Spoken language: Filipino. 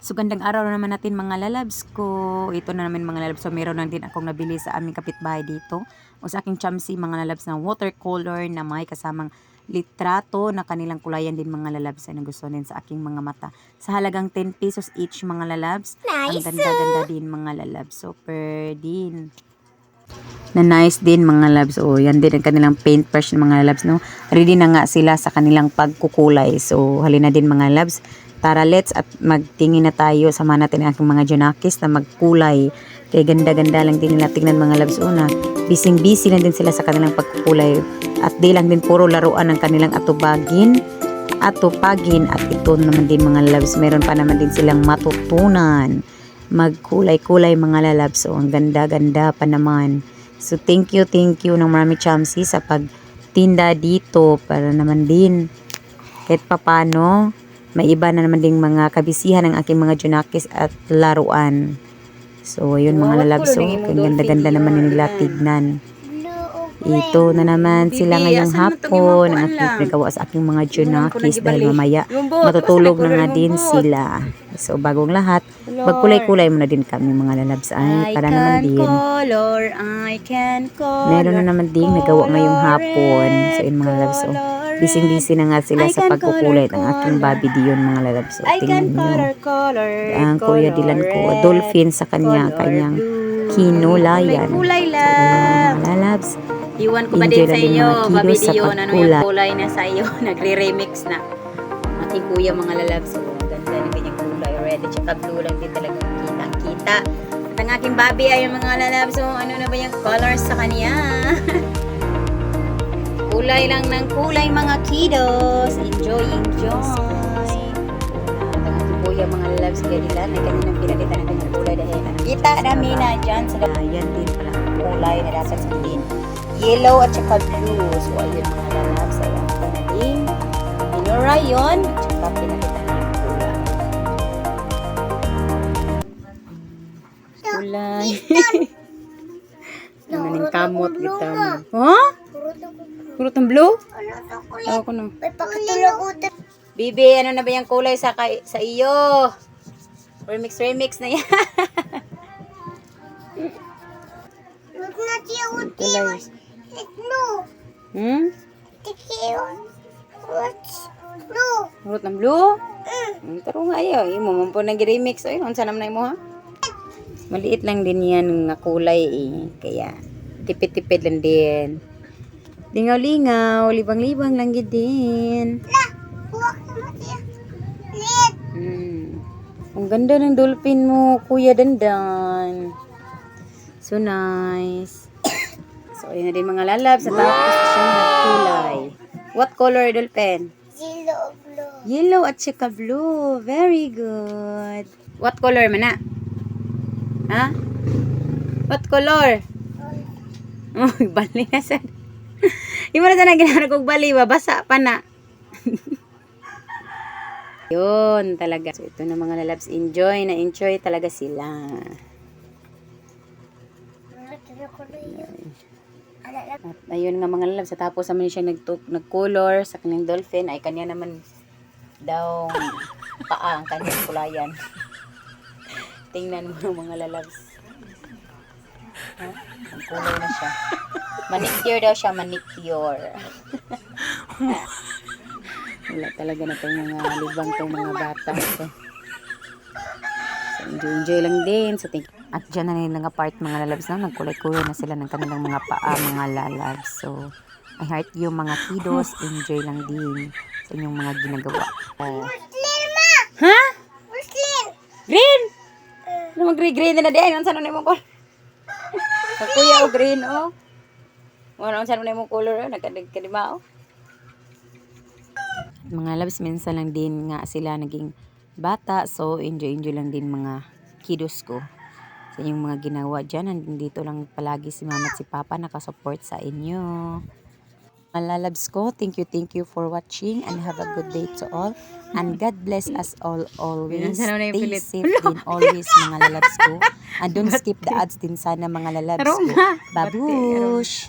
So gandang araw na naman natin mga lalabs ko. Ito na naman mga lalabs. So meron na din akong nabili sa aming kapitbahay dito. O sa aking chamsi mga lalabs na watercolor na may kasamang litrato na kanilang kulayan din mga lalabs na gusto din sa aking mga mata. Sa halagang 10 pesos each mga lalabs. Nice. Ang ganda-ganda din mga lalabs. Super din. Na nice din mga labs. O yan din ang kanilang paintbrush ng mga labs, no. Ready na nga sila sa kanilang pagkukulay. So halina din mga labs. Tara, let's at magtingin na tayo. Sama natin ang aking mga junakis na magkulay. Kaya ganda-ganda lang din nila. Tingnan mga labs. Una, busy-busy lang din sila sa kanilang pagkukulay. At di lang din puro laruan ng kanilang atupagin. At ito naman din mga labs. Meron pa naman din silang matutunan. Magkulay-kulay mga lalabs. So, ang ganda-ganda pa naman. So, thank you ng Marami Chamsi sa pagtinda dito para naman din kahit papano may iba na naman ding mga kabisihan ng aking mga junakis at laruan. So, ayun mga lalabs. So, ang ganda-ganda naman nila tignan. Ito na naman sila ngayong hapon ang aking pinagawa sa aking mga junakis dahil mamaya matutulog na nga din sila. So, bagong lahat, magkulay-kulay muna din kami mga lalabs. Ay, para naman din. Meron na naman din nagawa ngayong hapon. So, yun mga lalabs. So, busy na nga sila sa pagkukulay ng aking Bobby Dion mga lalabs. So, tingnan nyo. Ang Kuya Dylan ko, dolphin sa kanyang kinulayan. Kulay So, lang. mga lalabs. Iwan ko ba din sa inyo, Bobby Dion, ano yung kulay na sa iyo, nagre-remix na. Aking kuya mga lalabs, so ganda ng kanyang kulay, red at saka blue lang din talaga kita-kita. At ang aking Bobby ay yung mga lalabs, so ano na ba yung colors sa kanya? Kulay lang ng kulay mga kiddos, enjoy. At ang aking kuya mga lalabs, kaya nila, na kanilang pinakita ng kanyang kulay dahil nakita namin na dyan sa Yan din pala. kulay na dapat sabihin. Yellow at saka blue. So, ayun mga lalabs. Ayan ko na din. Inura yun. At saka pinakita na yung kulay. Kulay. Naman yung kamot. Huh? Kurot ng blue? Ako na. Bibi, ano na ba yung kulay sa iyo? Remix na yan. Kulay. Kurot ng blue? Taro nga ayo. Imo mo po nag-remix. Ay, unsa naman na mo ha? Maliit lang din yan nga kulay eh. Kaya, tipid-tipid lang din. Lingaw-lingaw, libang-libang lang din. Ang ganda ng dolphin mo, Kuya Dandan. So nice. So, yun na din mga lalabs. At tapos siya nagkulay. What color, dolphin? Yellow at saka blue. Very good. What color man na? Ha? What color? Oh, bali na sa... Yung na sana ginawa kong bali, babasa pa na. Yun talaga. So, ito na mga lalabs. Enjoy talaga sila. At ayun nga mga lalabs. Tapos naman siya nag-color sa kanyang dolphin. Ay kanya naman daw paa ang kanyang kulayan. Tingnan mo mga lalabs. Ha? Ang kulay na siya. Manicure daw siya, manicure. Wala talaga na itong mga libang itong mga bata. So enjoy lang din. So, at dyan na nilang part mga lalabs na nagkulay-kulay na sila ng kanilang mga paa mga lalabs. So, I heart you mga kiddos. Enjoy lang din sa inyong mga ginagawa. Ha? Green? Ano mag-green na din? Ano saan na mo ko? Sa kuya o green o? Ano saan na mo color o? Nagkadima o? Mga labs, minsan lang din nga sila naging bata. So, enjoy lang din mga kiddos ko sa inyong mga ginawa dyan. Nandito lang palagi si mama at si papa nakasupport sa inyo. Mga lalabs ko, thank you for watching and have a good day to all. And God bless us all always. Stay safe din always mga lalabs ko. And don't skip the ads din sana mga lalabs ko. Babush!